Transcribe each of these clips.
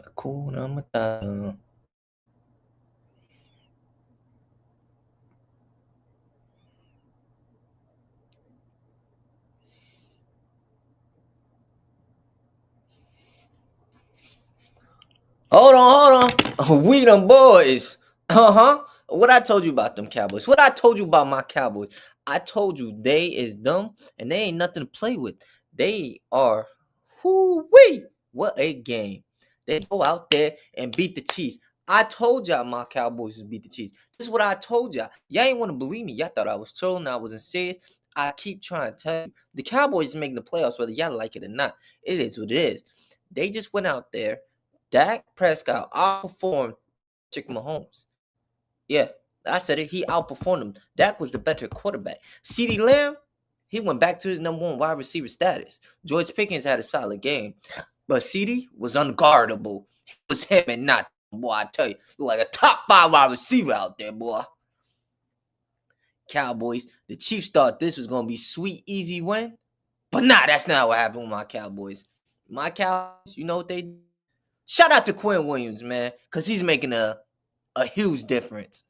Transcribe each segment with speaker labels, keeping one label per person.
Speaker 1: Hakuna Matata. Hold on. We them boys. Uh-huh. What I told you about them Cowboys? What I told you about my Cowboys? I told you they is dumb and they ain't nothing to play with. They are whoo-wee. What a game. They go out there and beat the Chiefs. I told y'all my Cowboys would beat the Chiefs. This is what I told y'all. Y'all ain't want to believe me. Y'all thought I was trolling. I wasn't serious. I keep trying to tell you. The Cowboys is making the playoffs whether y'all like it or not. It is what it is. They just went out there. Dak Prescott outperformed Mahomes. Yeah, I said it. He outperformed him. Dak was the better quarterback. CeeDee Lamb, he went back to his number one wide receiver status. George Pickens had a solid game, but CeeDee was unguardable. It was him and not, boy, I tell you, like a top 5 wide receiver out there, boy. Cowboys, the Chiefs thought this was going to be sweet, easy win, but nah, that's not what happened with my Cowboys. My Cowboys, you know what they did? Shout out to Quinn Williams, man, because he's making a huge difference.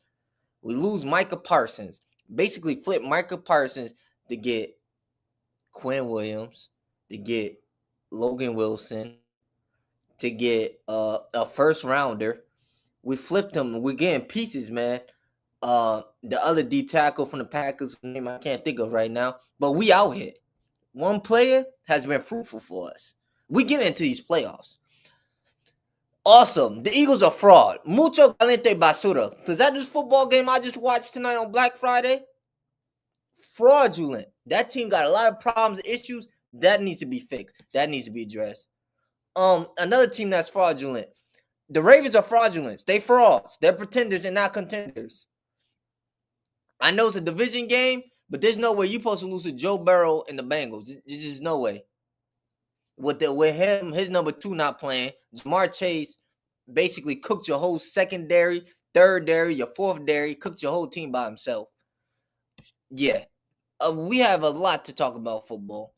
Speaker 1: We lose Micah Parsons. Basically flip Micah Parsons to get Quinn Williams, to get Logan Wilson, to get a first rounder. We flipped them. We're getting pieces, man. The other D tackle from the Packers, name I can't think of right now, but we out here. One player has been fruitful for us. We get into these playoffs. Awesome. The Eagles are fraud. Mucho caliente basura. Because that this football game I just watched tonight on Black Friday, fraudulent. That team got a lot of problems, issues. That needs to be fixed. That needs to be addressed. Another team that's fraudulent. The Ravens are fraudulent. They frauds. They're pretenders and not contenders. I know it's a division game, but there's no way you're supposed to lose to Joe Burrow and the Bengals. There's just no way. With him, his number 2 not playing, Jamar Chase basically cooked your whole secondary, third dairy, your fourth dairy, cooked your whole team by himself. Yeah. We have a lot to talk about football.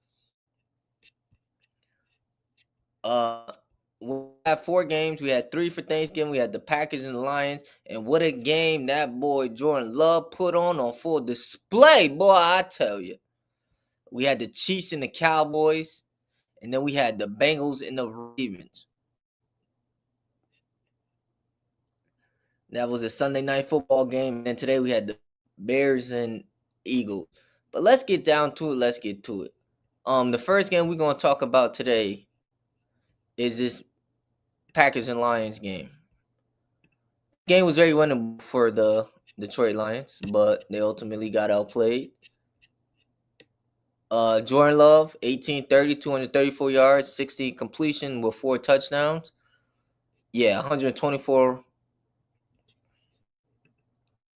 Speaker 1: We had 4 games. We had 3 for Thanksgiving. We had the Packers and the Lions. And what a game that boy Jordan Love put on full display, boy, I tell you. We had the Chiefs and the Cowboys. And then we had the Bengals and the Ravens. That was a Sunday night football game. And today we had the Bears and Eagles. But let's get down to it. Let's get to it. The first game we're going to talk about today is this Packers and Lions game. The game was very winnable for the Detroit Lions, but they ultimately got outplayed. Jordan Love, 18-30, 234 yards, 60 completion with 4 touchdowns. Yeah, 124.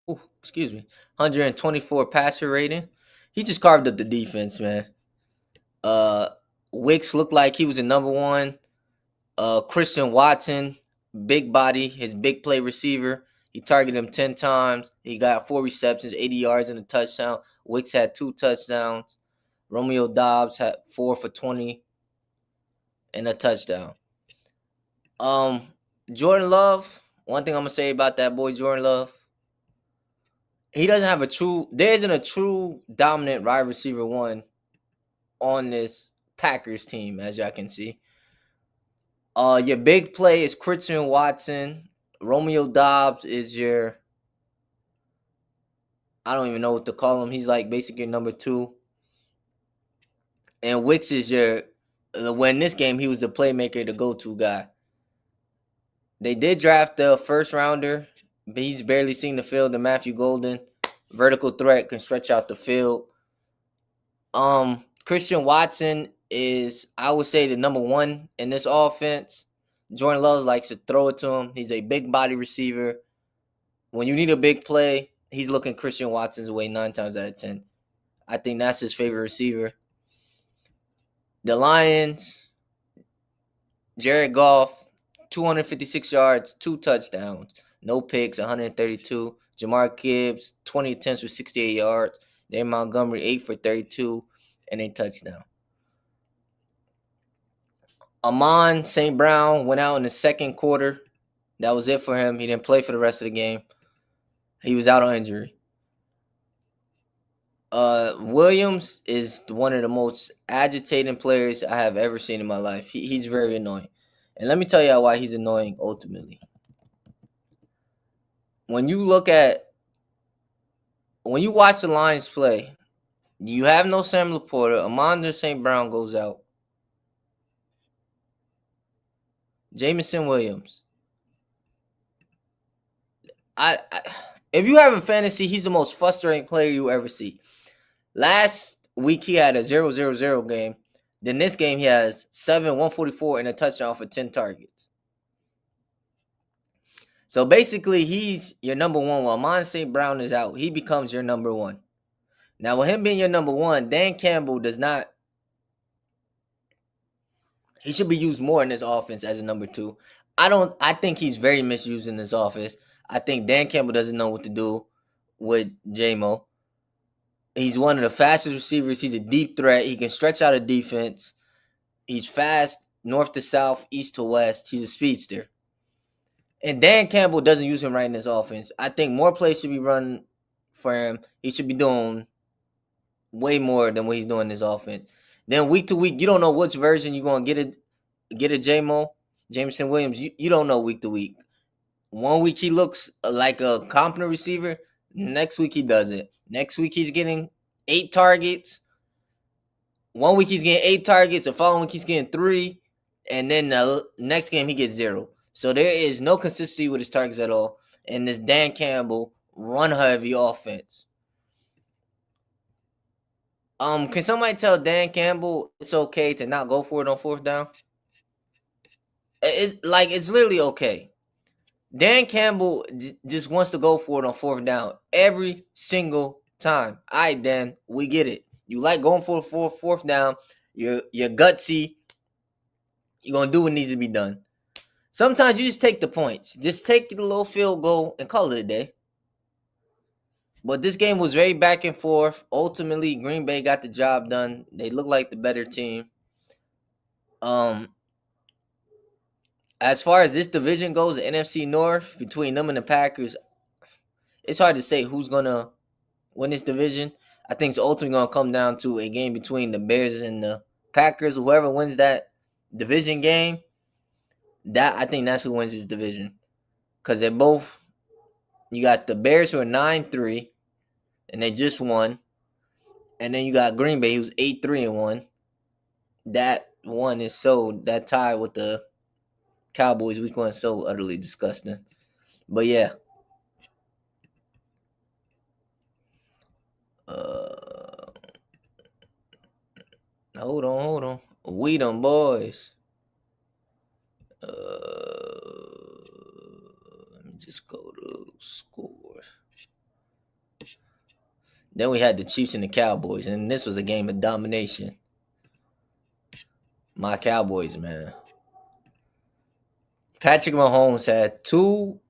Speaker 1: 124 passer rating. He just carved up the defense, man. Wicks looked like he was the number 1. Christian Watson, big body, his big play receiver. He targeted him 10 times. He got 4 receptions, 80 yards and a touchdown. Wicks had 2 touchdowns. Romeo Doubs had 4 for 20 and a touchdown. Jordan Love, one thing I'm going to say about that boy Jordan Love, he doesn't have there isn't a true dominant wide receiver 1 on this Packers team, as y'all can see. Your big play is Christian Watson. Romeo Doubs is your, I don't even know what to call him. He's like basically number 2. And Wicks is your, when this game, he was the playmaker, the go-to guy. They did draft the first rounder, but he's barely seen the field. The Matthew Golden, vertical threat, can stretch out the field. Christian Watson is, I would say, the number 1 in this offense. Jordan Love likes to throw it to him. He's a big body receiver. When you need a big play, he's looking Christian Watson's way 9 times out of 10. I think that's his favorite receiver. The Lions, Jared Goff, 256 yards, 2 touchdowns, no picks, 132. Jamar Gibbs, 20 attempts with 68 yards. Dave Montgomery, 8 for 32, and a touchdown. Amon St. Brown went out in the second quarter. That was it for him. He didn't play for the rest of the game. He was out on injury. Williams is one of the most agitating players I have ever seen in my life. He's very annoying. And let me tell you why he's annoying ultimately. When you watch the Lions play, you have no Sam Laporta. Amon St. Brown goes out. Jameson Williams. If you have a fantasy, he's the most frustrating player you ever see. Last week he had a 0-0-0 game. Then this game he has 144, and a touchdown for 10 targets. So basically, he's your number one. While Amon St. Brown is out, he becomes your number one. Now, with him being your number one, Dan Campbell does not. He should be used more in this offense as a number two. I think he's very misused in this offense. I think Dan Campbell doesn't know what to do with J-Mo. He's one of the fastest receivers. He's a deep threat. He can stretch out a defense. He's fast north to south, east to west. He's a speedster. And Dan Campbell doesn't use him right in this offense. I think more plays should be run for him. He should be doing way more than what he's doing in this offense. Then week to week, you don't know which version you're going to get a Jameson Williams. You don't know week to week. One week he looks like a competent receiver. Next week he doesn't. Next week he's getting 8 targets. One week he's getting 8 targets. The following week he's getting 3. And then the next game he gets 0. So there is no consistency with his targets at all. And this Dan Campbell run-heavy offense. Can somebody tell Dan Campbell it's okay to not go for it on 4th down? It's literally okay. Dan Campbell just wants to go for it on 4th down every single time. All right, Dan, we get it. You like going for the 4th down. You're gutsy. You're going to do what needs to be done. Sometimes you just take the points. Just take the little field goal and call it a day. But this game was very back and forth. Ultimately, Green Bay got the job done. They look like the better team. As far as this division goes, the NFC North, between them and the Packers, it's hard to say who's going to win this division. I think it's ultimately going to come down to a game between the Bears and the Packers. Whoever wins that division game, I think that's who wins this division. Because they're both, you got the Bears who are 9-3, and they just won. And then you got Green Bay who's 8-3-1. That tie with the Cowboys week 1 is so utterly disgusting. But yeah. Hold on. We them boys. Let me just go to scores. Then we had the Chiefs and the Cowboys, and this was a game of domination. My Cowboys, man. Patrick Mahomes had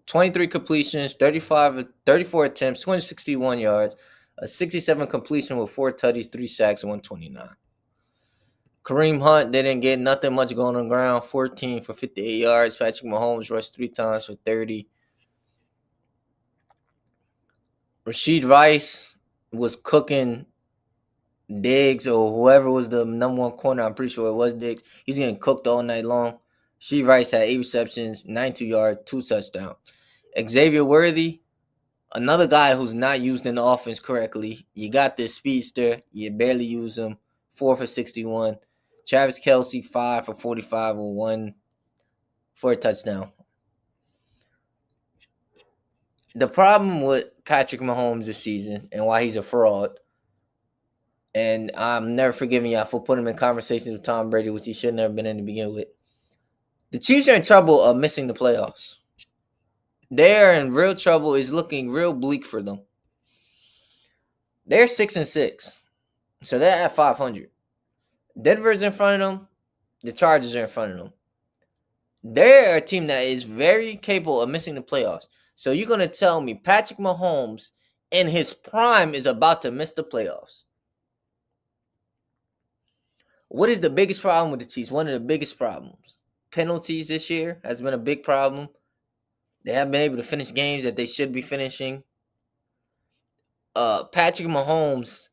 Speaker 1: 23 completions, 34 attempts, 261 yards, a 67 completion with 4 tutties, 3 sacks, and 129. Kareem Hunt didn't get nothing much going on the ground, 14 for 58 yards. Patrick Mahomes rushed 3 times for 30. Rashid Rice was cooking Diggs or whoever was the number 1 corner. I'm pretty sure it was Diggs. He's getting cooked all night long. Rashid Rice had 8 receptions, 92 yards, 2 touchdowns. Xavier Worthy, another guy who's not used in the offense correctly. You got this speedster. You barely use him. 4 for 61. Travis Kelce, 5 for 45 with 1 for a touchdown. The problem with Patrick Mahomes this season and why he's a fraud, and I'm never forgiving y'all for putting him in conversations with Tom Brady, which he should never been in to begin with. The Chiefs are in trouble of missing the playoffs. They're in real trouble. It's looking real bleak for them. They're 6-6, so they're at 500. Denver's in front of them. The Chargers are in front of them. They're a team that is very capable of missing the playoffs. So you're going to tell me Patrick Mahomes in his prime is about to miss the playoffs? What is the biggest problem with the Chiefs? One of the biggest problems. Penalties this year has been a big problem. They haven't been able to finish games that they should be finishing. Patrick Mahomes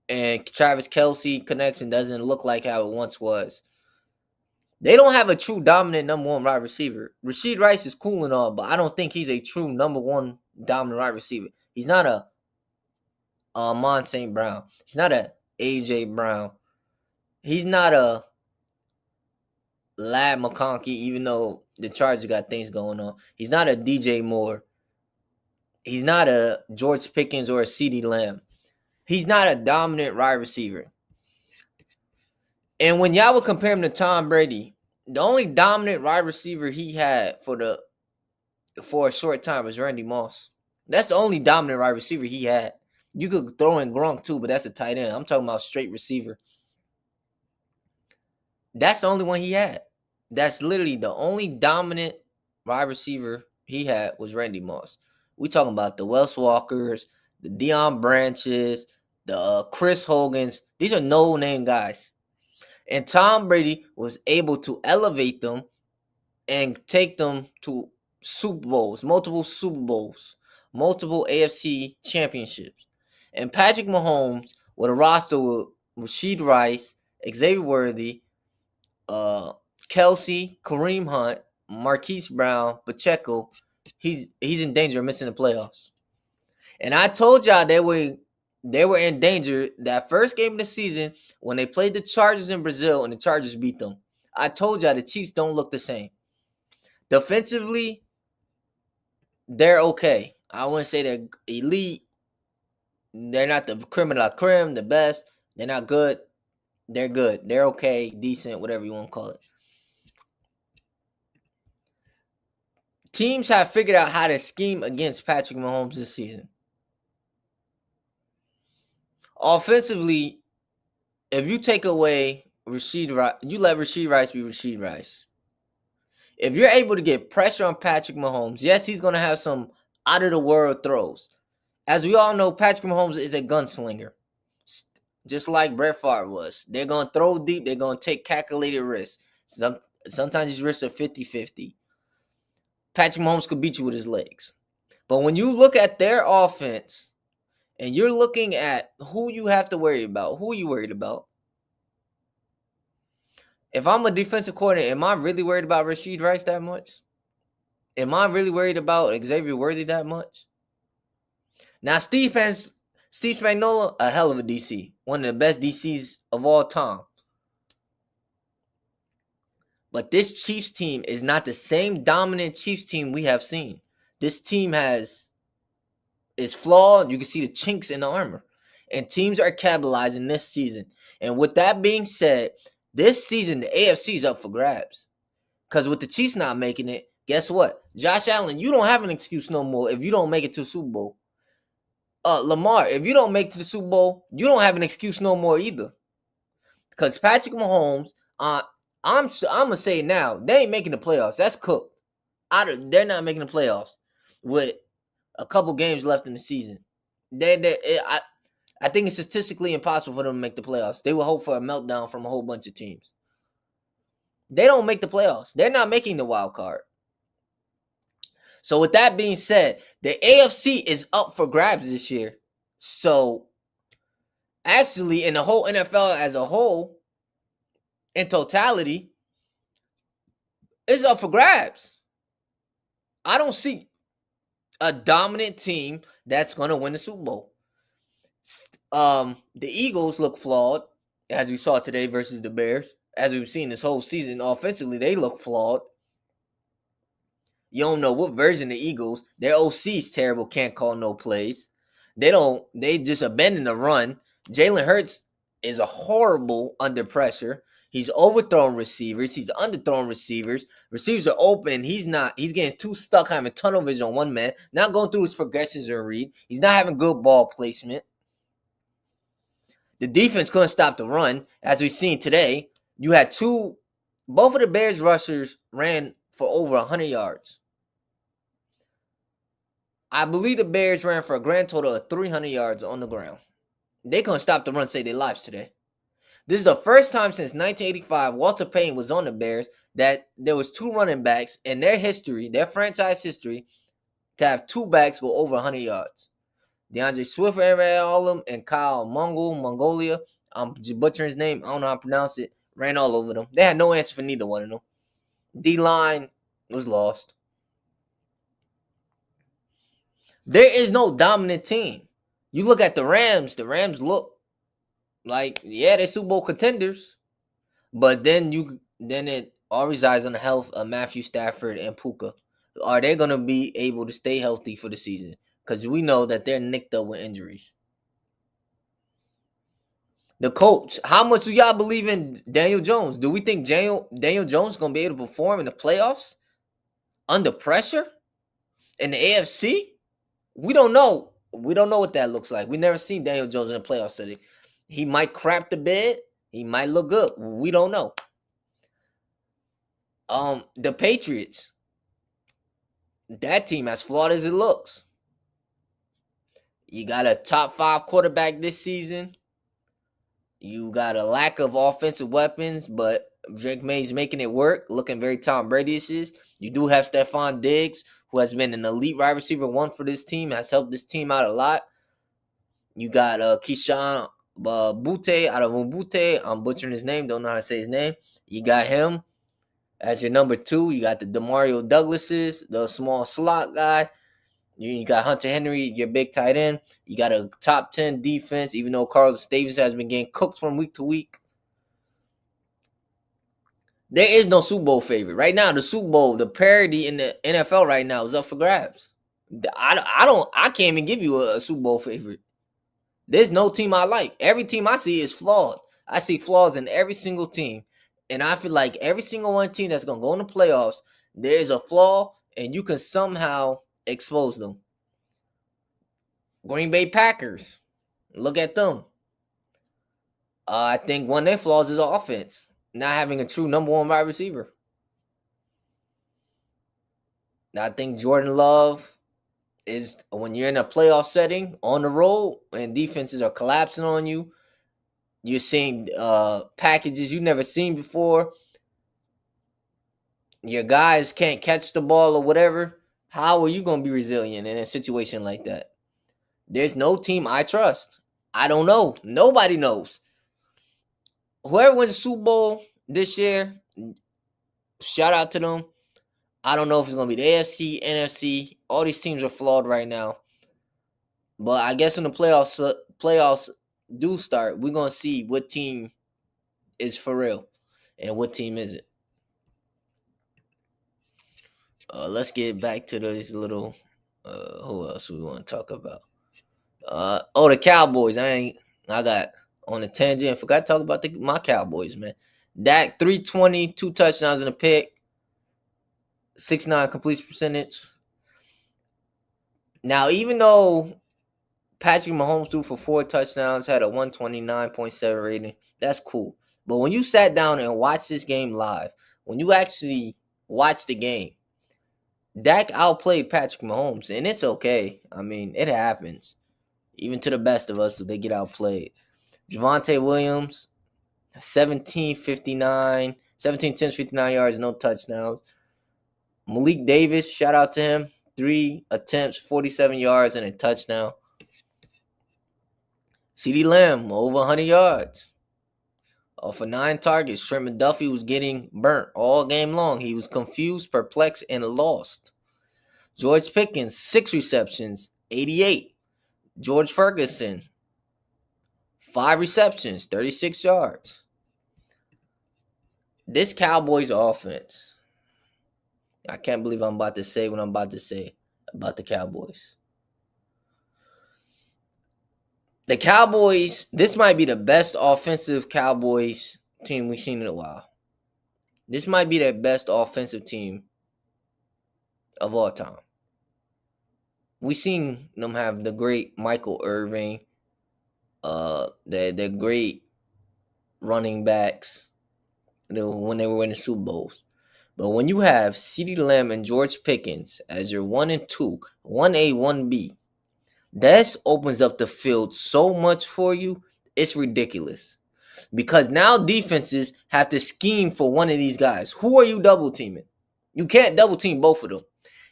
Speaker 1: and Travis Kelce connection doesn't look like how it once was. They don't have a true dominant number one wide receiver. Rashid Rice is cool and all, but I don't think he's a true number one dominant wide receiver. He's not a Amon St. Brown. He's not a A.J. Brown. He's not a Lad McConkey, even though the Chargers got things going on. He's not a DJ Moore. He's not a George Pickens or a CeeDee Lamb. He's not a dominant wide receiver. And when y'all would compare him to Tom Brady, the only dominant wide receiver he had for a short time was Randy Moss. That's the only dominant wide receiver he had. You could throw in Gronk too, but that's a tight end. I'm talking about straight receiver. That's the only one he had. That's literally the only dominant wide receiver he had was Randy Moss. We talking about the Wes Walkers, the Deion Branches, the Chris Hogans. These are no-name guys. And Tom Brady was able to elevate them and take them to Super Bowls, multiple Super Bowls, multiple AFC championships. And Patrick Mahomes with a roster with Rashid Rice, Xavier Worthy, Kelsey, Kareem Hunt, Marquise Brown, Pacheco, he's in danger of missing the playoffs. And I told y'all they were in danger that first game of the season when they played the Chargers in Brazil and the Chargers beat them. I told y'all the Chiefs don't look the same. Defensively, they're okay. I wouldn't say they're elite. They're not the creme de la creme, the best. They're not good. They're good. They're okay, decent, whatever you want to call it. Teams have figured out how to scheme against Patrick Mahomes this season. Offensively, if you take away Rashid Rice, you let Rashid Rice be Rashid Rice. If you're able to get pressure on Patrick Mahomes, yes, he's going to have some out-of-the-world throws. As we all know, Patrick Mahomes is a gunslinger. Just like Brett Favre was. They're going to throw deep. They're going to take calculated risks. Sometimes these risks are 50-50. Patrick Mahomes could beat you with his legs. But when you look at their offense and you're looking at who you have to worry about, who are you worried about? If I'm a defensive coordinator, am I really worried about Rashid Rice that much? Am I really worried about Xavier Worthy that much? Now, Steve Spagnuolo, a hell of a DC. One of the best DCs of all time. But this Chiefs team is not the same dominant Chiefs team we have seen. This team is flawed. You can see the chinks in the armor. And teams are capitalizing this season. And with that being said, this season, the AFC is up for grabs. Because with the Chiefs not making it, guess what? Josh Allen, you don't have an excuse no more if you don't make it to the Super Bowl. Lamar, if you don't make it to the Super Bowl, you don't have an excuse no more either. Because Patrick Mahomes, I'm gonna say it now, they ain't making the playoffs. That's cooked. They're not making the playoffs with a couple games left in the season. I think it's statistically impossible for them to make the playoffs. They will hope for a meltdown from a whole bunch of teams. They don't make the playoffs. They're not making the wild card. So with that being said, the AFC is up for grabs this year. So actually, in the whole NFL as a whole, in totality, it's up for grabs. I don't see a dominant team that's going to win the Super Bowl. The Eagles look flawed, as we saw today versus the Bears. As we've seen this whole season, offensively, they look flawed. You don't know what version of the Eagles. Their OC is terrible, can't call no plays. They just abandon the run. Jalen Hurts is a horrible under pressure. He's overthrowing receivers. He's underthrowing receivers. Receivers are open. He's getting too stuck having tunnel vision on one man. Not going through his progressions or read. He's not having good ball placement. The defense couldn't stop the run. As we've seen today, you had both of the Bears rushers ran for over 100 yards. I believe the Bears ran for a grand total of 300 yards on the ground. They couldn't stop the run, save their lives today. This is the first time since 1985 Walter Payton was on the Bears that there was 2 running backs in their history, their franchise history, to have 2 backs go over 100 yards. DeAndre Swift ran all of them, and Kyle Mongolia, I'm butchering his name, I don't know how to pronounce it, ran all over them. They had no answer for neither one of them. D-line was lost. There is no dominant team. You look at the Rams look like, yeah, they're Super Bowl contenders. But then it all resides on the health of Matthew Stafford and Puka. Are they going to be able to stay healthy for the season? Because we know that they're nicked up with injuries. The coach, how much do y'all believe in Daniel Jones? Do we think Daniel Jones is going to be able to perform in the playoffs under pressure in the AFC? We don't know. We don't know what that looks like. We never seen Daniel Jones in a playoff setting. He might crap the bed. He might look good. We don't know. The Patriots, that team, as flawed as it looks, you got a top 5 quarterback this season. You got a lack of offensive weapons, but Drake May's making it work, looking very Tom Brady-ish. You do have Stephon Diggs, who has been an elite wide receiver 1 for this team, has helped this team out a lot. You got Keyshawn Butte out of Mbute. I'm butchering his name, don't know how to say his name. You got him as your number 2. You got the Demario Douglases, the small slot guy. You got Hunter Henry, your big tight end. You got a top 10 defense, even though Carlos Davis has been getting cooked from week to week. There is no Super Bowl favorite. Right now, the Super Bowl, the parity in the NFL right now is up for grabs. I can't even give you a Super Bowl favorite. There's no team I like. Every team I see is flawed. I see flaws in every single team. And I feel like every single one team that's going to go in the playoffs, there's a flaw, and you can somehow expose them. Green Bay Packers. Look at them. I think one of their flaws is offense. Not having a true number 1 wide receiver. I think Jordan Love is, when you're in a playoff setting on the road and defenses are collapsing on you, you're seeing packages you've never seen before. Your guys can't catch the ball or whatever. How are you going to be resilient in a situation like that? There's no team I trust. I don't know. Nobody knows. Whoever wins the Super Bowl this year, shout out to them. I don't know if it's going to be the AFC, NFC. All these teams are flawed right now. But I guess when the playoffs do start, we're going to see what team is for real and what team isn't. Let's get back to those little. Who else we want to talk about? The Cowboys. I got on a tangent and forgot to talk about my Cowboys, man. Dak 320, 2 touchdowns in a pick, 6.9 completion percentage. Now, even though Patrick Mahomes threw for 4 touchdowns, had a 129.7 rating, that's cool. But when you sat down and watched this game live, when you actually watched the game, Dak outplayed Patrick Mahomes, and it's okay. I mean, it happens. Even to the best of us, they get outplayed. Javonte Williams, 17 attempts, 59 yards, no touchdowns. Malik Davis, shout out to him. 3 attempts, 47 yards, and a touchdown. CeeDee Lamb, over 100 yards. For 9 targets. Trent McDuffie was getting burnt all game long. He was confused, perplexed, and lost. George Pickens, 6 receptions, 88. George Ferguson, 5 receptions, 36 yards. This Cowboys offense, I can't believe I'm about to say what I'm about to say about the Cowboys. The Cowboys, this might be the best offensive Cowboys team we've seen in a while. This might be their best offensive team of all time. We've seen them have the great Michael Irvin, the great running backs when they were winning Super Bowls. But when you have CeeDee Lamb and George Pickens as your 1 and 2, 1A, 1B, that opens up the field so much for you, it's ridiculous. because now defenses have to scheme for one of these guys. Who are you double teaming? You can't double team both of them.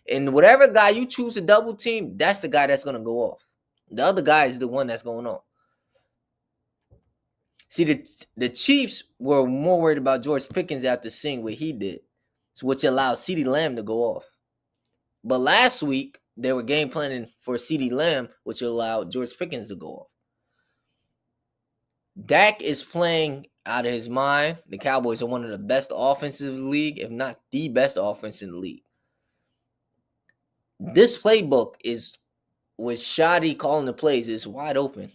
Speaker 1: And whatever guy you choose to double team, that's the guy that's going to go off. The other guy is the one that's going on. See, the Chiefs were more worried about George Pickens after seeing what he did, which allowed CeeDee Lamb to go off. But last week, they were game planning for CeeDee Lamb, which allowed George Pickens to go off. Dak is playing out of his mind. The Cowboys are one of the best offenses in the league, if not the best offense in the league. This playbook is, with Shoddy calling the plays, is wide open.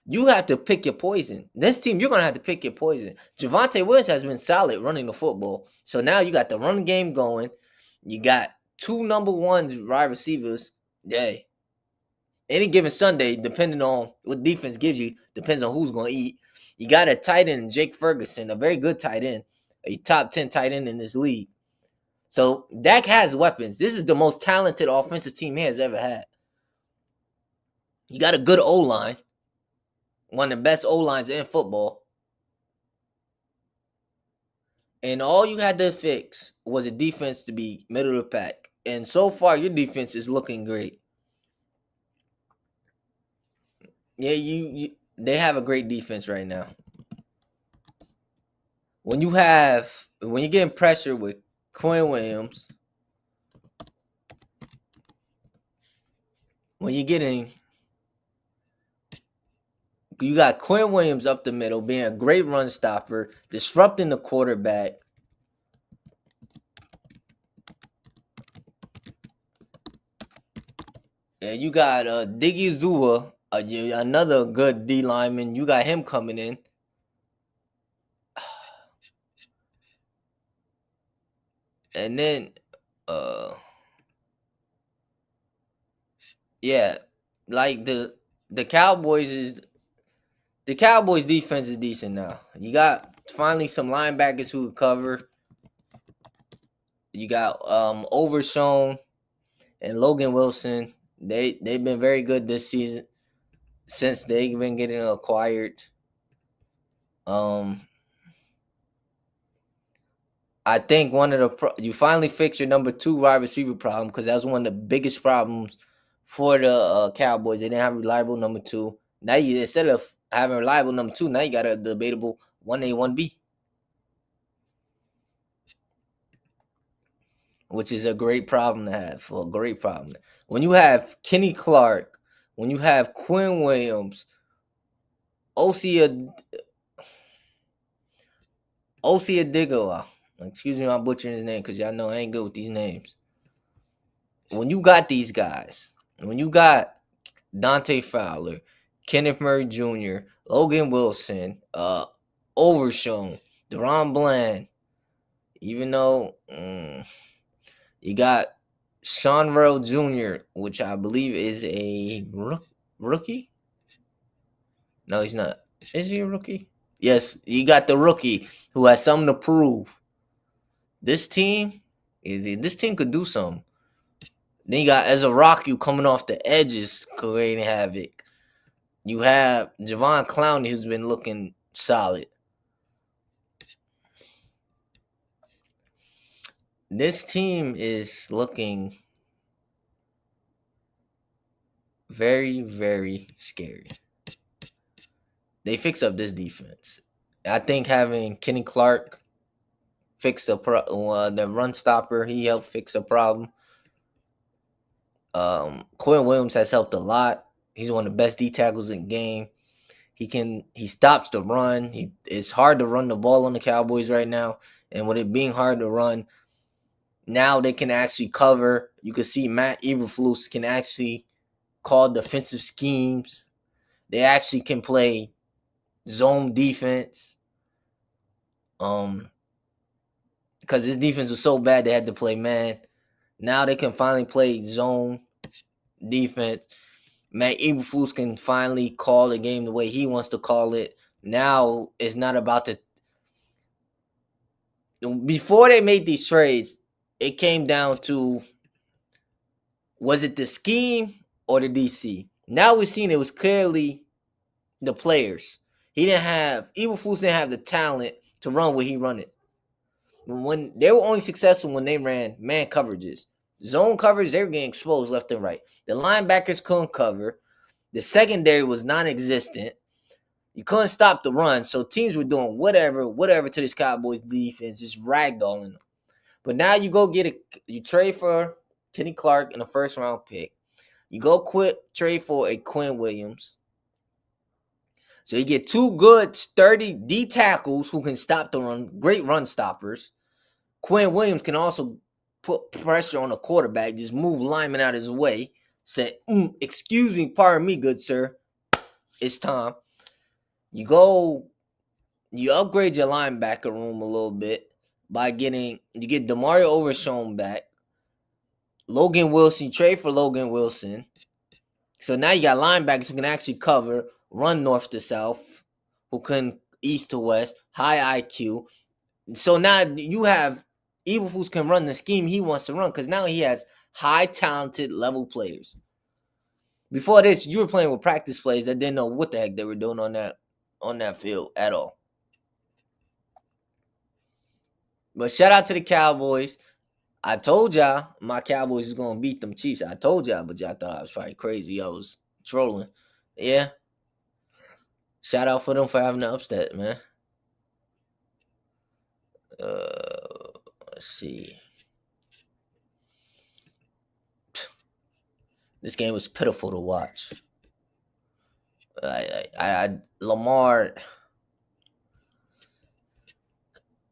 Speaker 1: You have to pick your poison. This team, you're going to have to pick your poison. Javonte Williams has been solid running the football. So now you got the run game going. You got two number one wide receivers. Yeah. Any given Sunday, depending on what defense gives you, depends on who's going to eat. You got a tight end, Jake Ferguson, a very good tight end, a top 10 tight end in this league. So Dak has weapons. This is the most talented offensive team he has ever had. You got a good O-line, one of the best O-lines in football. And all you had to fix was a defense to be middle of the pack. And so far, your defense is looking great. Yeah, they have a great defense right now. When you're getting pressure with Quinn Williams, you got Quinn Williams up the middle, being a great run stopper, disrupting the quarterback. And you got Diggy Zua, another good D lineman. You got him coming in. And then, yeah, like the Cowboys defense is decent now. You got finally some linebackers who cover. You got Overshown and Logan Wilson. They've been very good this season since they've been getting acquired. I think you finally fix your number 2 wide receiver problem, because that was one of the biggest problems for the Cowboys. They didn't have a reliable number 2. Now instead of having a reliable number 2, now you got a debatable 1A, 1B, which is a great problem to have. A great problem. When you have Kenny Clark, when you have Quinn Williams, Osi Adigola. Excuse me, I'm butchering his name because y'all know I ain't good with these names. When you got these guys, when you got Dante Fowler, Kenneth Murray Jr., Logan Wilson, Overshown, Deron Bland, even though you got Sean Rowe Jr., which I believe is a rookie. No, he's not. Is he a rookie? Yes, you got the rookie who has something to prove. This team could do something. Then you got Ezra Rocky coming off the edges, creating havoc. You have Javon Clowney, who's been looking solid. This team is looking very, very scary. They fix up this defense. I think having Kenny Clark fix the run stopper, he helped fix the problem. Quinn Williams has helped a lot. He's one of the best D tackles in the game. He stops the run. It's hard to run the ball on the Cowboys right now. And with it being hard to run, now they can actually cover. You can see Matt Eberflus can actually call defensive schemes. They actually can play zone defense. Because this defense was so bad they had to play man. Now they can finally play zone defense. Matt Eberflus can finally call the game the way he wants to call it. Now it's not about before they made these trades, it came down to, was it the scheme or the DC? Now we're seeing it was clearly the players. Eberflus didn't have the talent to run what he run it. When they were only successful when they ran man coverages. Zone coverage, they were getting exposed left and right. The linebackers couldn't cover. The secondary was non-existent. You couldn't stop the run, so teams were doing whatever to this Cowboys defense, just ragdolling them. But now you trade for Kenny Clark in a first round pick. You trade for a Quinn Williams. So you get two good, sturdy D tackles who can stop the run, great run stoppers. Quinn Williams can also put pressure on the quarterback, just move linemen out of his way. Say, excuse me, pardon me, good sir. It's time. You upgrade your linebacker room a little bit by you get Demario Overshown back. Logan Wilson, you trade for Logan Wilson. So now you got linebackers who can actually cover, run north to south, who can east to west, high IQ. So now you have Eberflus can run the scheme he wants to run because now he has high talented level players. Before this, you were playing with practice players that didn't know what the heck they were doing on that field at all. But shout out to the Cowboys. I told y'all my Cowboys is gonna beat them Chiefs. I told y'all, but y'all thought I was probably crazy. I was trolling. Yeah. Shout out for them for having the upset, man. Let's see. This game was pitiful to watch. Lamar.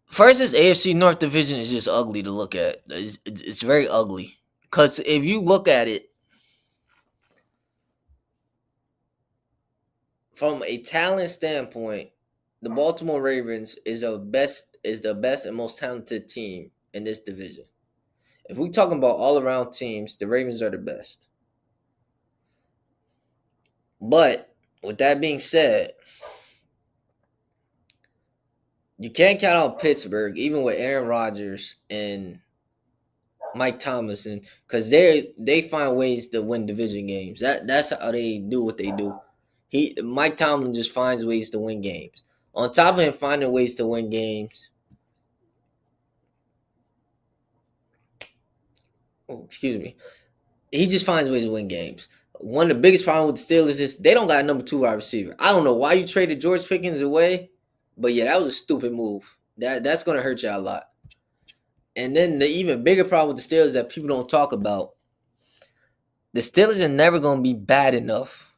Speaker 1: First, this AFC North division is just ugly to look at. It's very ugly. Because if you look at it from a talent standpoint, the Baltimore Ravens is the best and most talented team in this division. If we're talking about all around teams, the Ravens are the best. But with that being said, you can't count out Pittsburgh, even with Aaron Rodgers and Mike Tomlinson, because they find ways to win division games. That's how they do what they do. Mike Tomlin just finds ways to win games. On top of him finding ways to win games, excuse me, he just finds ways to win games. One of the biggest problems with the Steelers is they don't got a number 2 wide receiver. I don't know why you traded George Pickens away, but yeah, that was a stupid move. That's gonna hurt you a lot. And then the even bigger problem with the Steelers that people don't talk about, the Steelers are never gonna be bad enough.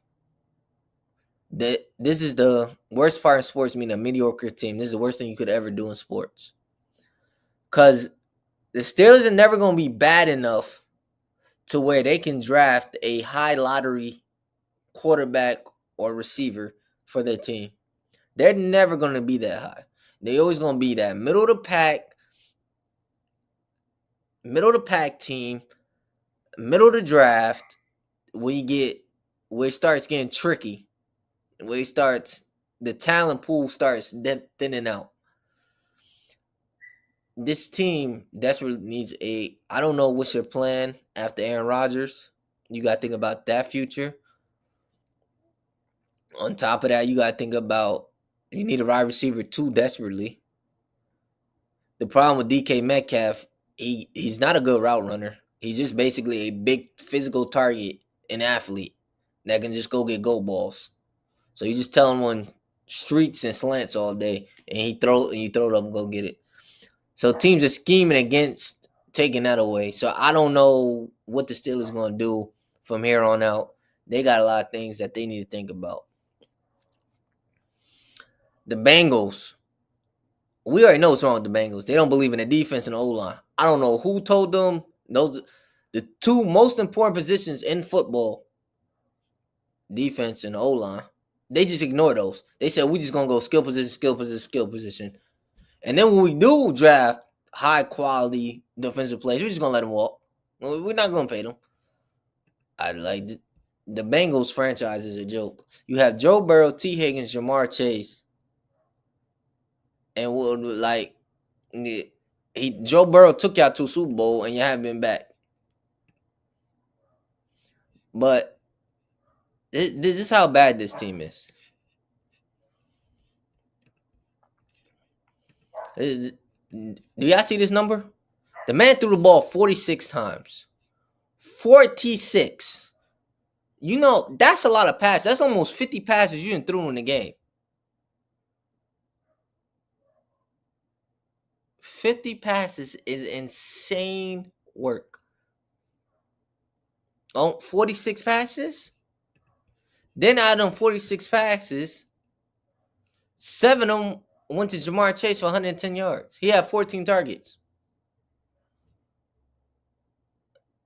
Speaker 1: This is the worst part in sports, meaning a mediocre team. This is the worst thing you could ever do in sports. Because the Steelers are never gonna be bad enough to where they can draft a high lottery quarterback or receiver for their team. They're never going to be that high. They're always going to be that middle of the pack team, middle of the draft, where it starts getting tricky, the talent pool starts thinning out. This team desperately needs I don't know what's your plan after Aaron Rodgers. You got to think about that future. On top of that, you got to think about you need a wide receiver too desperately. The problem with DK Metcalf, he's not a good route runner. He's just basically a big physical target, an athlete that can just go get goal balls. So you just tell him on streets and slants all day, and you throw it up and go get it. So teams are scheming against taking that away. So I don't know what the Steelers going to do from here on out. They got a lot of things that they need to think about. The Bengals. We already know what's wrong with the Bengals. They don't believe in the defense and the O-line. I don't know who told them the 2 most important positions in football, defense and O-line. They just ignore those. They said we just gonna go skill position. And then when we do draft high quality defensive players, we're just gonna let them walk. We're not gonna pay them. I like the Bengals franchise is a joke. You have Joe Burrow, T. Higgins, Jamar Chase. And Joe Burrow took y'all to a Super Bowl and you haven't been back. But this is how bad this team is. Do y'all see this number? The man threw the ball 46 times. 46. You know, that's a lot of passes. That's almost 50 passes you didn't throw in the game. 50 passes is insane work. Oh, 46 passes? Then out of them 46 passes, 7 of them went to Jamar Chase for 110 yards. He had 14 targets.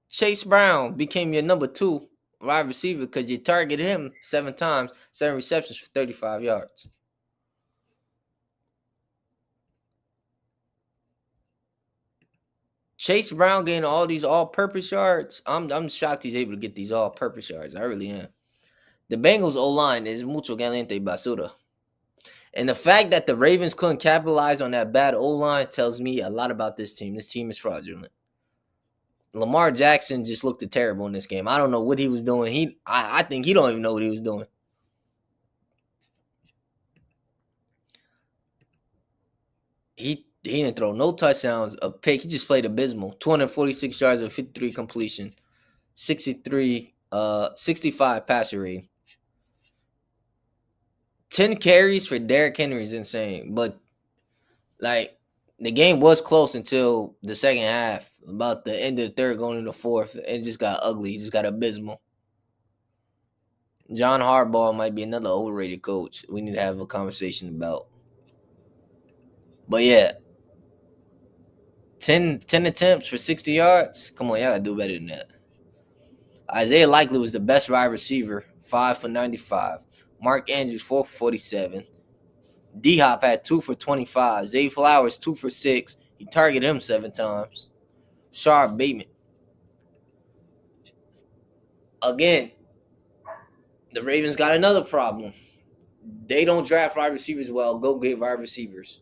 Speaker 1: Chase Brown became your number 2 wide receiver because you targeted him 7 times, 7 receptions for 35 yards. Chase Brown getting all these all-purpose yards. I'm shocked he's able to get these all-purpose yards. I really am. The Bengals O-line is mucho caliente basura. And the fact that the Ravens couldn't capitalize on that bad O-line tells me a lot about this team. This team is fraudulent. Lamar Jackson just looked terrible in this game. I don't know what he was doing. I think he don't even know what he was doing. He didn't throw no touchdowns, a pick. He just played abysmal. 246 yards with 53 completion, 65 passer rating. 10 carries for Derrick Henry is insane. But like the game was close until the second half. About the end of the third, going into the fourth, it just got ugly. It just got abysmal. John Harbaugh might be another overrated coach we need to have a conversation about. But yeah, 10 attempts for 60 yards. Come on, y'all gotta do better than that. Isaiah Likely was the best wide receiver, 5 for 95. Mark Andrews, 4 for 47. D-Hop had 2 for 25. Zay Flowers, 2 for 6. He targeted him 7 times. Sharp Bateman. Again, the Ravens got another problem. They don't draft wide receivers well. Go get wide receivers.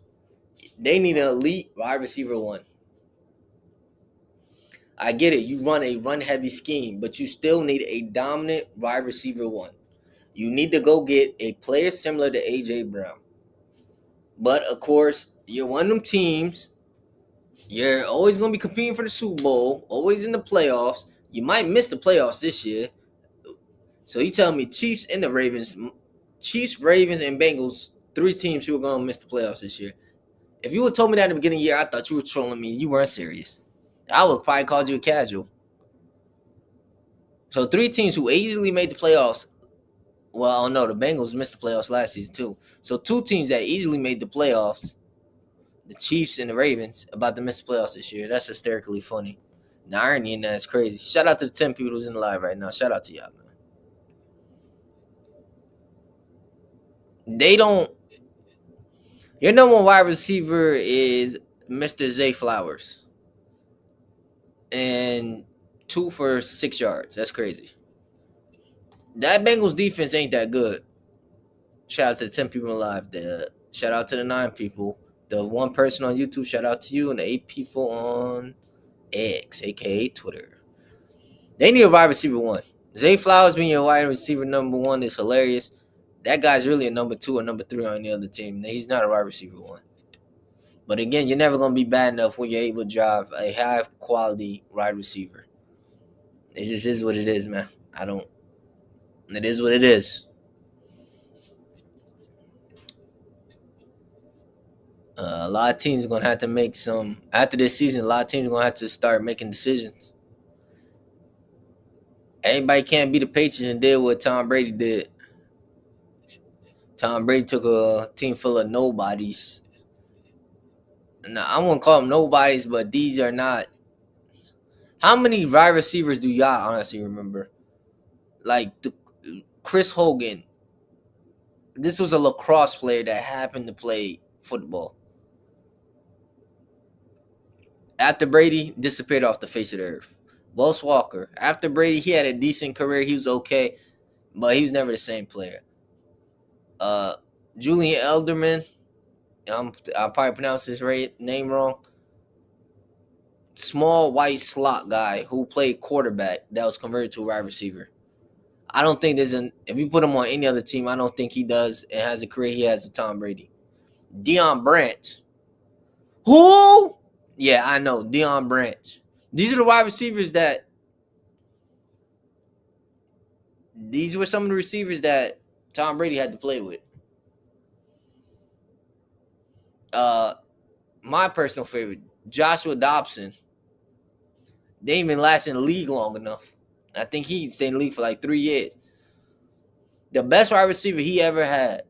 Speaker 1: They need an elite wide receiver 1. I get it. You run a run-heavy scheme, but you still need a dominant wide receiver 1. You need to go get a player similar to A.J. Brown. But, of course, you're one of them teams. You're always going to be competing for the Super Bowl, always in the playoffs. You might miss the playoffs this year. So you tell me Chiefs and the Ravens, Chiefs, Ravens, and Bengals, 3 teams who are going to miss the playoffs this year. If you would told me that in the beginning of the year, I thought you were trolling me. You weren't serious. I would probably called you a casual. So 3 teams who easily made the playoffs. Well, I don't know. The Bengals missed the playoffs last season too. So 2 teams that easily made the playoffs, the Chiefs and the Ravens, about to miss the playoffs this year. That's hysterically funny. The irony in that is crazy. Shout out to the 10 people who's in the live right now. Shout out to y'all, man. They don't. Your number 1 wide receiver is Mr. Zay Flowers. And 2 for 6 yards. That's crazy. That Bengals defense ain't that good. Shout out to the 10 people alive. Shout out to the 9 people. The 1 person on YouTube, shout out to you. And the 8 people on X, aka Twitter. They need a wide receiver 1. Zay Flowers being your wide receiver number 1 is hilarious. That guy's really a number 2 or number 3 on the other team. He's not a wide receiver 1. But again, you're never going to be bad enough when you're able to drive a high quality wide receiver. It just is what it is, man. It is what it is. A lot of teams are going to have to make some, after this season, a lot of teams are going to have to start making decisions. Everybody can't be the Patriots and did what Tom Brady did. Tom Brady took a team full of nobodies. Now, I won't call them nobodies, but these are not. How many wide receivers do y'all honestly remember? Like Chris Hogan. This was a lacrosse player that happened to play football. After Brady disappeared off the face of the earth. Wells Walker. After Brady, he had a decent career. He was okay, but he was never the same player. Julian Elderman. I'll probably pronounce his name wrong. Small white slot guy who played quarterback that was converted to a wide receiver. I don't think if you put him on any other team, I don't think he does and has a career he has with Tom Brady. Deion Branch. Who? Yeah, I know. Deion Branch. These are the wide receivers that. These were some of the receivers that Tom Brady had to play with. Uh, my personal favorite, Joshua Dobson. They ain't even last in the league long enough. I think he stayed in the league for like 3 years. The best wide receiver he ever had,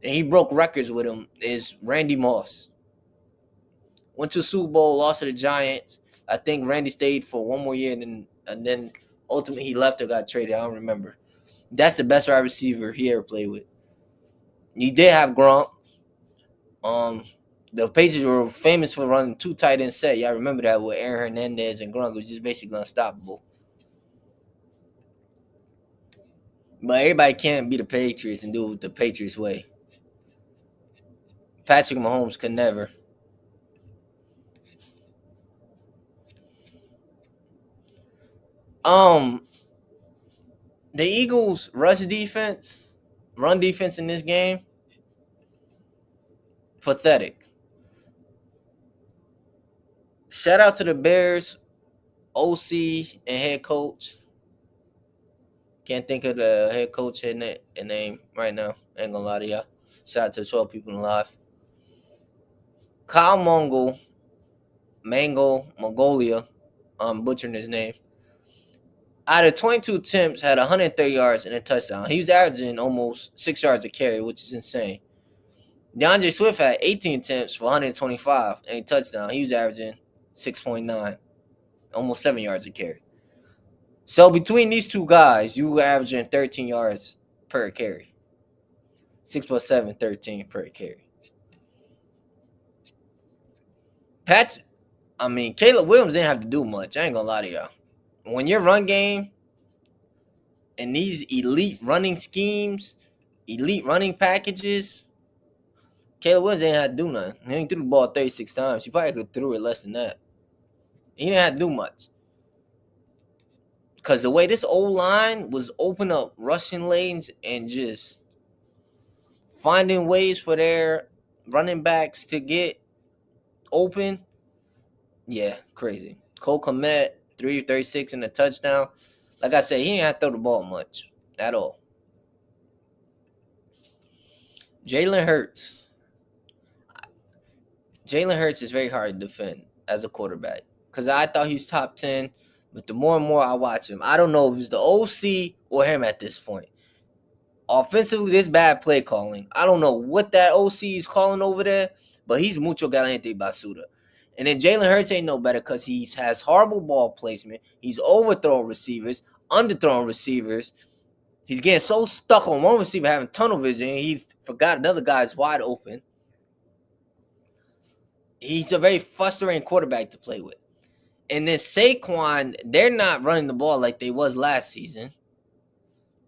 Speaker 1: and he broke records with him, is Randy Moss. Went to a Super Bowl, lost to the Giants. I think Randy stayed for one more year, and then ultimately he left or got traded. I don't remember. That's the best wide receiver he ever played with. You did have Gronk. Um, the Patriots were famous for running two tight end set. Y'all remember that with Aaron Hernandez and Gronk was just basically unstoppable. But everybody can't be the Patriots and do it the Patriots way. Patrick Mahomes could never. Um, the Eagles' run defense in this game, pathetic. Shout out to the Bears, OC and head coach. Can't think of the head coach name right now. Ain't gonna lie to y'all. Shout out to 12 people in live. Kyle Mongolia, I'm butchering his name. Out of 22 attempts, had 130 yards and a touchdown. He was averaging almost 6 yards a carry, which is insane. DeAndre Swift had 18 attempts for 125 and a touchdown. He was averaging 6.9, almost 7 yards a carry. So between these two guys, you were averaging 13 yards per carry. 6 plus 7, 13 per carry. Caleb Williams didn't have to do much. I ain't gonna lie to y'all. When your run game and these elite running schemes, elite running packages, Caleb Williams didn't have to do nothing. He ain't threw the ball 36 times. He probably could have threw it less than that. He didn't have to do much. Because the way this O-line was open up rushing lanes and just finding ways for their running backs to get open, yeah, crazy. Cole Kmet, 336 and a touchdown. Like I said, he didn't have to throw the ball much at all. Jalen Hurts. Jalen Hurts is very hard to defend as a quarterback because I thought he was top 10, but the more and more I watch him, I don't know if it's the OC or him at this point. Offensively, this bad play calling. I don't know what that OC is calling over there, but he's mucho galante basura. And then Jalen Hurts ain't no better because he has horrible ball placement. He's overthrowing receivers, underthrowing receivers. He's getting so stuck on one receiver having tunnel vision, he's forgot another guy's wide open. He's a very frustrating quarterback to play with. And then Saquon, they're not running the ball like they was last season.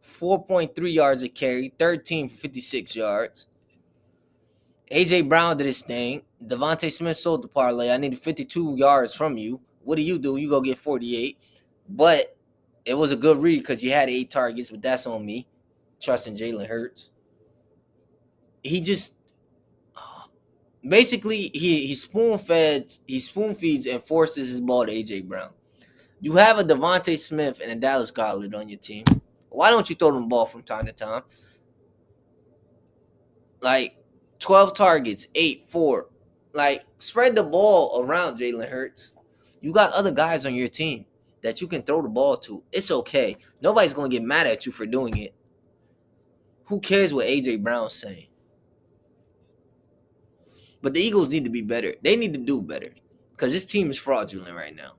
Speaker 1: 4.3 yards a carry, 13 for 56 yards. A.J. Brown did his thing. Devontae Smith sold the parlay. I needed 52 yards from you. What do? You go get 48. But it was a good read because you had 8 targets, but that's on me. Trusting Jalen Hurts. He just basically he spoon feeds and forces his ball to A.J. Brown. You have a Devontae Smith and a Dallas Cowboys on your team. Why don't you throw them the ball from time to time? Like 12 targets, 8, 4. Like spread the ball around Jalen Hurts. You got other guys on your team that you can throw the ball to. It's okay. Nobody's going to get mad at you for doing it. Who cares what A.J. Brown's saying? But the Eagles need to be better. They need to do better because this team is fraudulent right now.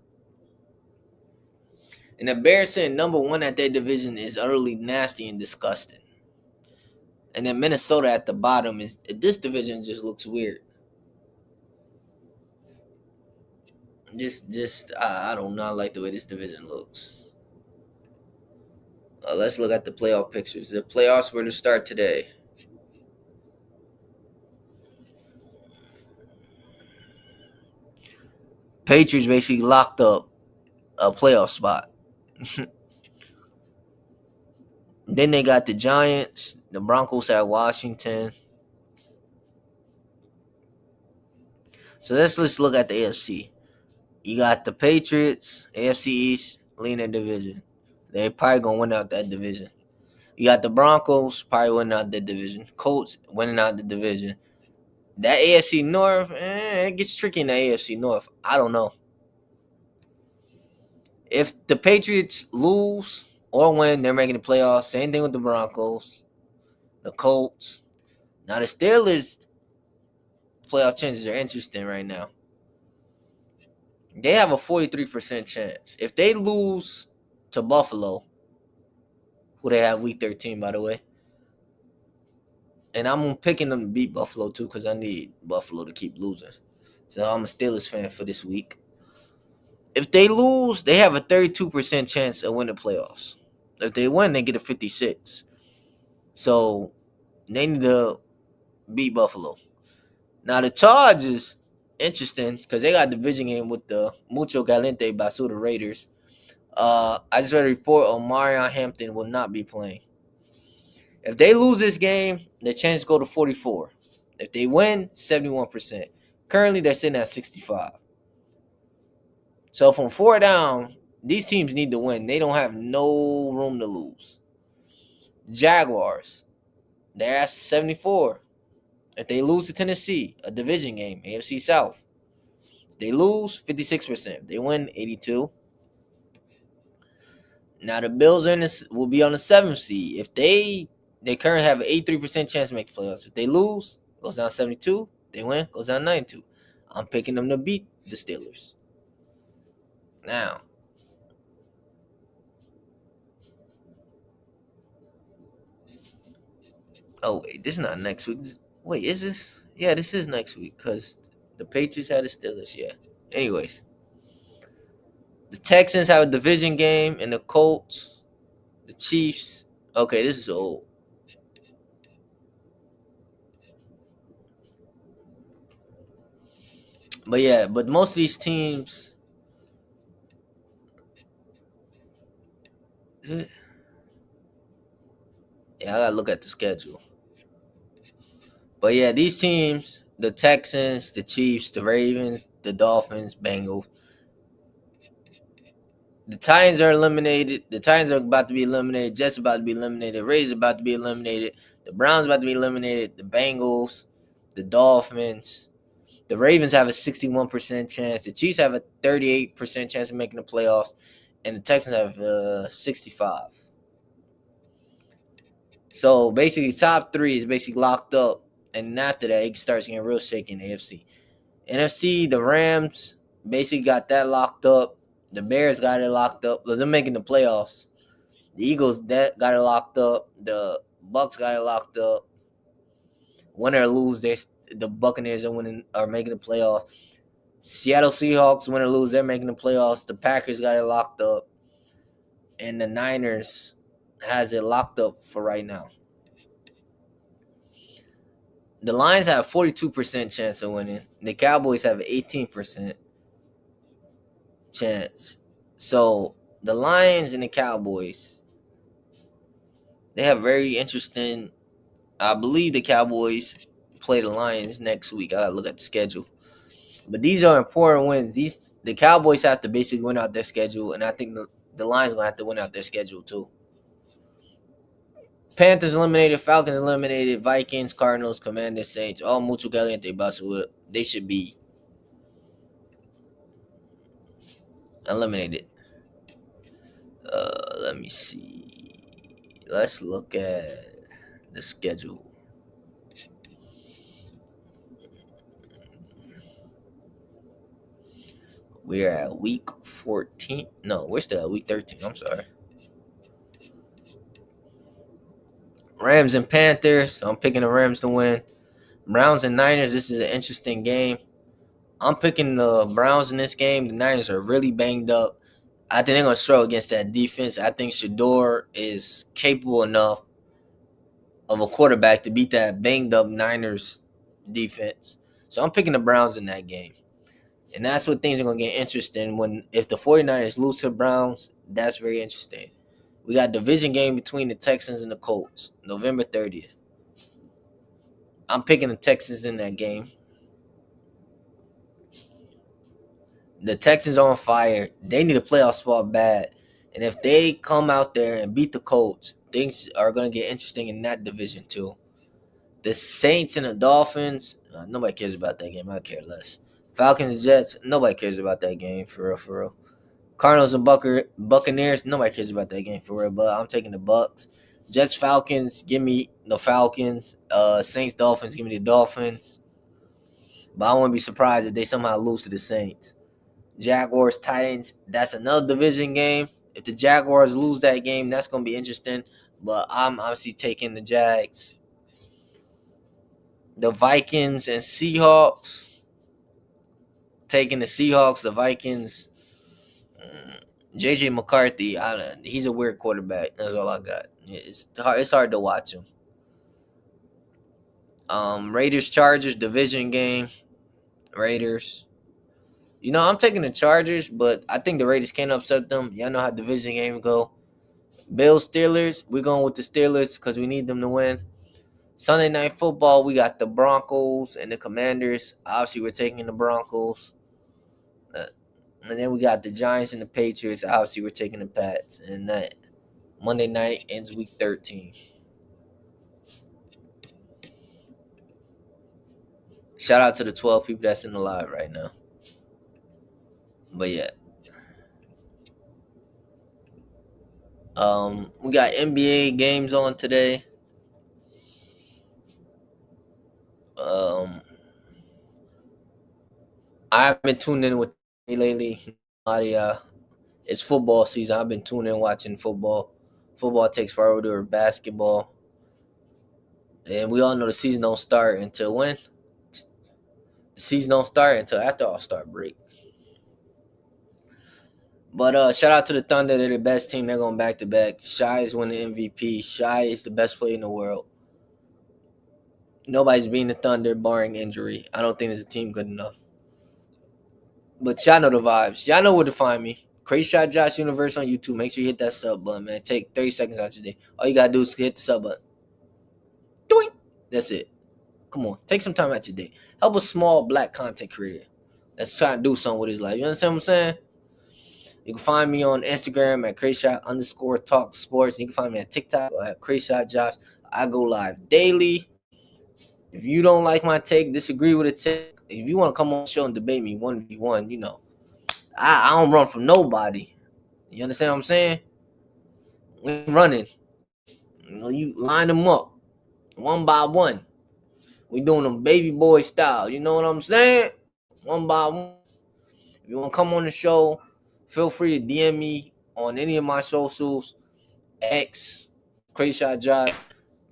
Speaker 1: And the Bears saying number 1 at their division is utterly nasty and disgusting. And then Minnesota at the bottom is this division just looks weird. I do not like the way this division looks. Let's look at the playoff pictures. The playoffs were to start today. Patriots basically locked up a playoff spot. Then they got the Giants. The Broncos at Washington. So let's look at the AFC. You got the Patriots, AFC East, leading the division. They probably gonna win out that division. You got the Broncos probably winning out the division. Colts winning out the division. That AFC North, it gets tricky in the AFC North. I don't know. If the Patriots lose or win, they're making the playoffs. Same thing with the Broncos, the Colts. Now the Steelers playoff chances are interesting right now. They have a 43% chance. If they lose to Buffalo, who they have week 13 by the way, and I'm picking them to beat Buffalo too because I need Buffalo to keep losing. So I'm a Steelers fan for this week. If they lose, they have a 32% chance of winning the playoffs. If they win, they get a 56. So they need to beat Buffalo. Now the Chargers, interesting because they got a division game with the Mucho Caliente Basura Raiders. I just read a report on Marion Hampton will not be playing. If they lose this game, the chance go to 44. If they win, 71%. Currently, they're sitting at 65. So from 4 down, these teams need to win. They don't have no room to lose. Jaguars, they're at 74. If they lose to Tennessee, a division game, AFC South. If they lose, 56%. If they win, 82. Now the Bills will be on the 7th seed. If they currently have an 83% chance to make the playoffs. If they lose, goes down 72. If they win, goes down 92. I'm picking them to beat the Steelers. Now, oh wait, this is not next week. Wait, is this? Yeah, this is next week because the Patriots had the Steelers. Yeah. Anyways, the Texans have a division game, and the Colts, the Chiefs. Okay, this is old. But yeah, but most of these teams. Yeah, I gotta look at the schedule. But yeah, these teams, the Texans, the Chiefs, the Ravens, the Dolphins, Bengals. The Titans are eliminated. The Titans are about to be eliminated. Jets about to be eliminated. Raiders about to be eliminated. The Browns about to be eliminated. The Bengals, the Dolphins. The Ravens have a 61% chance. The Chiefs have a 38% chance of making the playoffs. And the Texans have 65. So basically, top three is basically locked up. And after that, it starts getting real shaky in the AFC. NFC, the Rams basically got that locked up. The Bears got it locked up. They're making the playoffs. The Eagles that got it locked up. The Bucks got it locked up. Win or lose, the Buccaneers are making the playoffs. Seattle Seahawks, win or lose, they're making the playoffs. The Packers got it locked up. And the Niners has it locked up for right now. The Lions have a 42% chance of winning. The Cowboys have an 18% chance. So the Lions and the Cowboys, they have very interesting. I believe the Cowboys play the Lions next week. I gotta look at the schedule. But these are important wins. The Cowboys have to basically win out their schedule, and I think the Lions gonna have to win out their schedule too. Panthers eliminated, Falcons eliminated, Vikings, Cardinals, Commanders, Saints, all mucho caliente basura. They should be eliminated. Let me see. Let's look at the schedule. We're at week 14. No, we're still at week 13. I'm sorry. Rams and Panthers. I'm picking the Rams to win. Browns and Niners. This is an interesting game. I'm picking the Browns in this game. The Niners are really banged up. I think they're going to struggle against that defense. I think Shador is capable enough of a quarterback to beat that banged up Niners defense. So I'm picking the Browns in that game. And that's what things are going to get interesting if the 49ers lose to the Browns. That's very interesting. We got a division game between the Texans and the Colts, November 30th. I'm picking the Texans in that game. The Texans are on fire. They need a playoff spot bad. And if they come out there and beat the Colts, things are going to get interesting in that division too. The Saints and the Dolphins, nobody cares about that game. I care less. Falcons and Jets, nobody cares about that game, for real, for real. Cardinals and Buccaneers, nobody cares about that game, for real, but I'm taking the Bucks. Jets, Falcons, give me the Falcons. Saints, Dolphins, give me the Dolphins. But I wouldn't be surprised if they somehow lose to the Saints. Jaguars, Titans, that's another division game. If the Jaguars lose that game, that's going to be interesting. But I'm obviously taking the Jags. The Vikings and Seahawks, taking the Seahawks, the Vikings. JJ McCarthy, he's a weird quarterback. That's all I got. It's hard to watch him. Raiders, Chargers, division game. Raiders. You know, I'm taking the Chargers, but I think the Raiders can upset them. Y'all know how division games go. Bills, Steelers. We're going with the Steelers because we need them to win. Sunday Night Football, we got the Broncos and the Commanders. Obviously, we're taking the Broncos. And then we got the Giants and the Patriots. Obviously, we're taking the Pats. And that Monday night ends week 13. Shout out to the 12 people that's in the live right now. But yeah. We got NBA games on today. I've been tuning in with lately. It's football season. I've been tuning in watching football. Football takes priority over basketball. And we all know the season don't start until when? The season don't start until after All-Star break. But shout out to the Thunder. They're the best team. They're going back to back. Shai is winning MVP. Shai is the best player in the world. Nobody's beating the Thunder barring injury. I don't think there's a team good enough. But y'all know the vibes. Y'all know where to find me. Crazy Shot Josh Universe on YouTube. Make sure you hit that sub button, man. Take 30 seconds out your day. All you gotta do is hit the sub button. Doink. That's it. Come on. Take some time out your day. Help a small black content creator that's trying to do something with his life. You understand what I'm saying? You can find me on Instagram at crazyshot_talk sports. You can find me at TikTok at crazyshotjosh. I go live daily. If you don't like my take, disagree with the take, if you want to come on the show and debate me 1v1, you know, I don't run from nobody. You understand what I'm saying? We ain't running. You know, you line them up one by one. We doing them baby boy style. You know what I'm saying? One by one. If you want to come on the show, feel free to DM me on any of my socials. X, Crazy Shot Josh.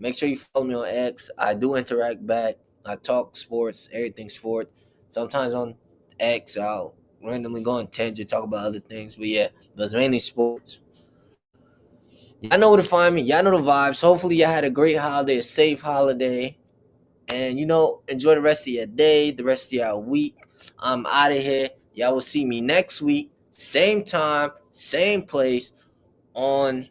Speaker 1: Make sure you follow me on X. I do interact back. I talk sports, everything sports. Sometimes on X, I'll randomly go on tangent, talk about other things. But yeah, but it's mainly sports. Y'all know where to find me. Y'all know the vibes. Hopefully, y'all had a great holiday, a safe holiday. And, you know, enjoy the rest of your day, the rest of your week. I'm out of here. Y'all will see me next week. Same time, same place on...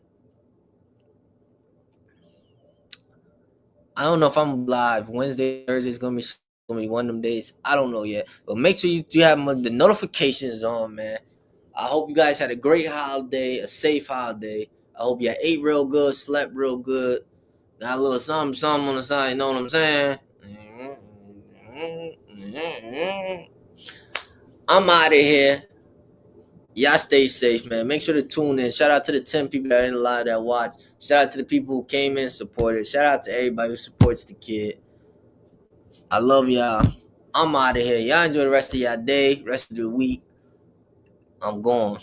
Speaker 1: I don't know if I'm live. Wednesday, Thursday is gonna be one of them days. I don't know yet. But make sure you have the notifications on, man. I hope you guys had a great holiday, a safe holiday. I hope you ate real good, slept real good. Got a little something on the side, you know what I'm saying? I'm out of here. Y'all stay safe, man. Make sure to tune in. Shout out to the 10 people that are in the live that watch. Shout out to the people who came in and supported. Shout out to everybody who supports the kid. I love y'all. I'm out of here. Y'all enjoy the rest of y'all day, rest of the week. I'm gone.